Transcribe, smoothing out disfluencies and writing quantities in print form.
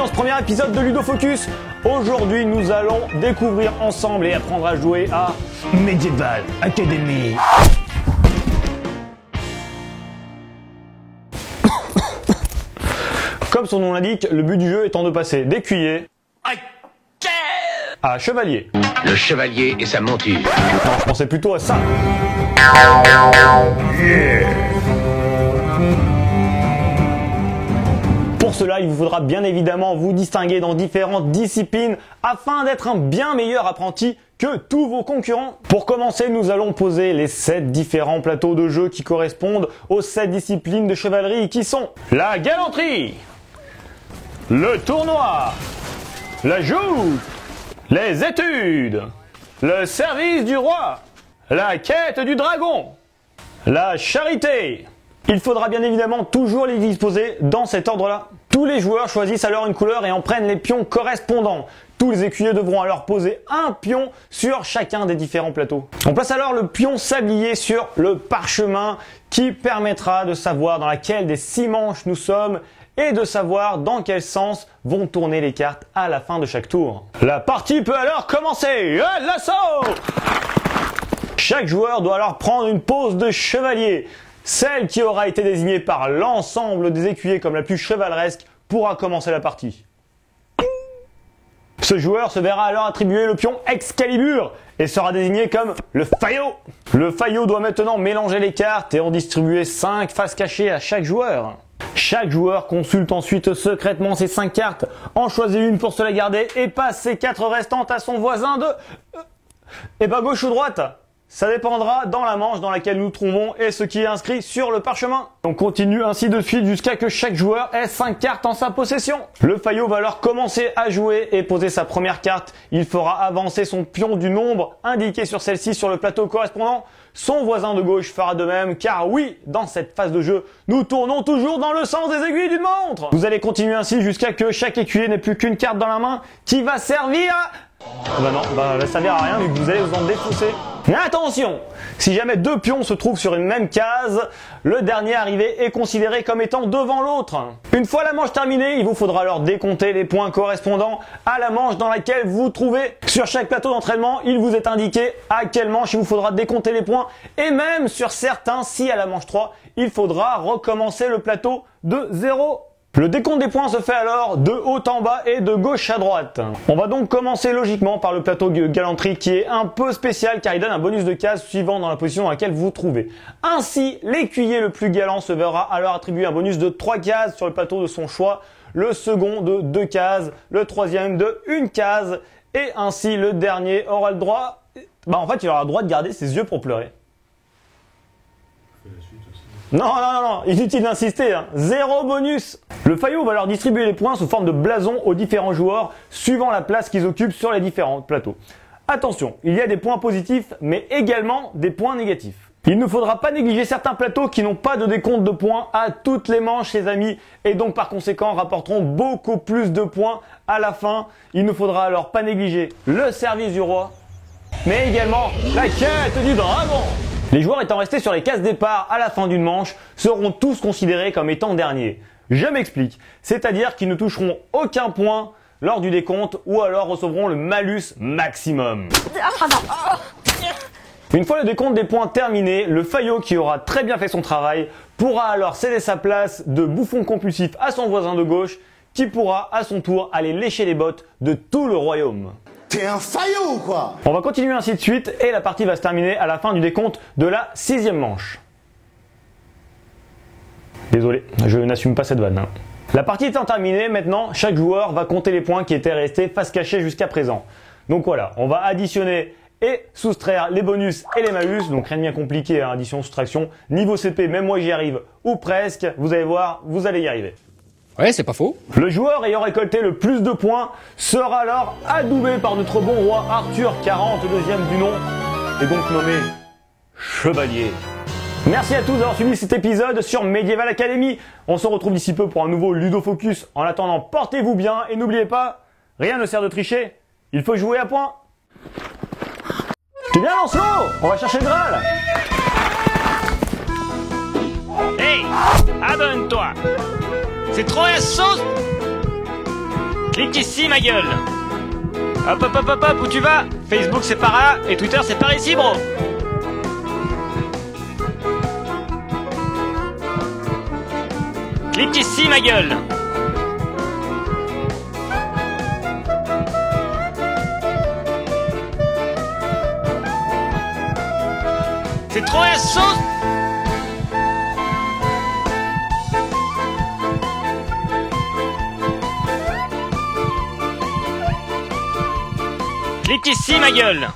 dans ce premier épisode de Ludo Focus. Aujourd'hui, nous allons découvrir ensemble et apprendre à jouer à Medieval Academy. Comme son nom l'indique, le but du jeu étant de passer d'écuyer à chevalier. Le chevalier et sa monture. Non, je pensais plutôt à ça. Pour cela, il vous faudra bien évidemment vous distinguer dans différentes disciplines afin d'être un bien meilleur apprenti que tous vos concurrents. Pour commencer, nous allons poser les 7 différents plateaux de jeu qui correspondent aux 7 disciplines de chevalerie qui sont la galanterie, le tournoi, la joute, les études, le service du roi, la quête du dragon, la charité. Il faudra bien évidemment toujours les disposer dans cet ordre-là. Tous les joueurs choisissent alors une couleur et en prennent les pions correspondants. Tous les écuyers devront alors poser un pion sur chacun des différents plateaux. On place alors le pion sablier sur le parchemin qui permettra de savoir dans laquelle des 6 manches nous sommes et de savoir dans quel sens vont tourner les cartes à la fin de chaque tour. La partie peut alors commencer. L'assaut! Chaque joueur doit alors prendre une pose de chevalier. Celle qui aura été désignée par l'ensemble des écuyers comme la plus chevaleresque pourra commencer la partie. Ce joueur se verra alors attribuer le pion Excalibur et sera désigné comme le faillot. Le faillot doit maintenant mélanger les cartes et en distribuer 5 faces cachées à chaque joueur. Chaque joueur consulte ensuite secrètement ses 5 cartes, en choisit une pour se la garder et passe ses 4 restantes à son voisin de... gauche ou droite? Ça dépendra dans la manche dans laquelle nous trouvons et ce qui est inscrit sur le parchemin. On continue ainsi de suite jusqu'à que chaque joueur ait 5 cartes en sa possession. Le faillot va alors commencer à jouer et poser sa première carte. Il fera avancer son pion du nombre indiqué sur celle-ci sur le plateau correspondant. Son voisin de gauche fera de même car oui, dans cette phase de jeu, nous tournons toujours dans le sens des aiguilles d'une montre. Vous allez continuer ainsi jusqu'à que chaque écuyer n'ait plus qu'une carte dans la main qui va servir à... elle va servir à rien vu que vous allez vous en défausser. Mais attention, si jamais 2 pions se trouvent sur une même case, le dernier arrivé est considéré comme étant devant l'autre. Une fois la manche terminée, il vous faudra alors décompter les points correspondant à la manche dans laquelle vous vous trouvez. Sur chaque plateau d'entraînement, il vous est indiqué à quelle manche il vous faudra décompter les points. Et même sur certains, si à la manche 3, il faudra recommencer le plateau de 0. Le décompte des points se fait alors de haut en bas et de gauche à droite. On va donc commencer logiquement par le plateau de galanterie qui est un peu spécial car il donne un bonus de cases suivant dans la position dans laquelle vous vous trouvez. Ainsi, l'écuyer le plus galant se verra alors attribuer un bonus de 3 cases sur le plateau de son choix, le second de 2 cases, le troisième de 1 case et ainsi le dernier aura le droit... il aura le droit de garder ses yeux pour pleurer. Non, inutile d'insister, 0 bonus. Le faillot va leur distribuer les points sous forme de blason aux différents joueurs, suivant la place qu'ils occupent sur les différents plateaux. Attention, il y a des points positifs, mais également des points négatifs. Il ne faudra pas négliger certains plateaux qui n'ont pas de décompte de points à toutes les manches, les amis, et donc par conséquent rapporteront beaucoup plus de points à la fin. Il ne faudra alors pas négliger le service du roi, mais également la quête du dragon. Les joueurs étant restés sur les cases départ à la fin d'une manche seront tous considérés comme étant derniers. Je m'explique, c'est-à-dire qu'ils ne toucheront aucun point lors du décompte ou alors recevront le malus maximum. Une fois le décompte des points terminé, le faillot qui aura très bien fait son travail pourra alors céder sa place de bouffon compulsif à son voisin de gauche qui pourra à son tour aller lécher les bottes de tout le royaume. T'es un faillot ou quoi? On va continuer ainsi de suite et la partie va se terminer à la fin du décompte de la 6e manche. Désolé, je n'assume pas cette vanne. La partie étant terminée, maintenant, chaque joueur va compter les points qui étaient restés face cachée jusqu'à présent. Donc voilà, on va additionner et soustraire les bonus et les malus. Donc rien de bien compliqué, addition, soustraction. Niveau CP, même moi j'y arrive, ou presque. Vous allez voir, vous allez y arriver. Ouais, c'est pas faux. Le joueur ayant récolté le plus de points sera alors adoubé par notre bon roi Arthur 42e du nom et donc nommé chevalier. Merci à tous d'avoir suivi cet épisode sur Medieval Academy. On se retrouve d'ici peu pour un nouveau Ludo Focus. En attendant, portez-vous bien et n'oubliez pas, rien ne sert de tricher, il faut jouer à point. T'es bien Lancelot? On va chercher le Graal. Hey, abonne-toi. C'est trop la sauce. Clique ici, ma gueule. Hop, hop, hop, hop, hop, où tu vas? Facebook, c'est par là, et Twitter, c'est par ici, bro. Clique ici, ma gueule. C'est trop la sauce. Clique ici, ma gueule.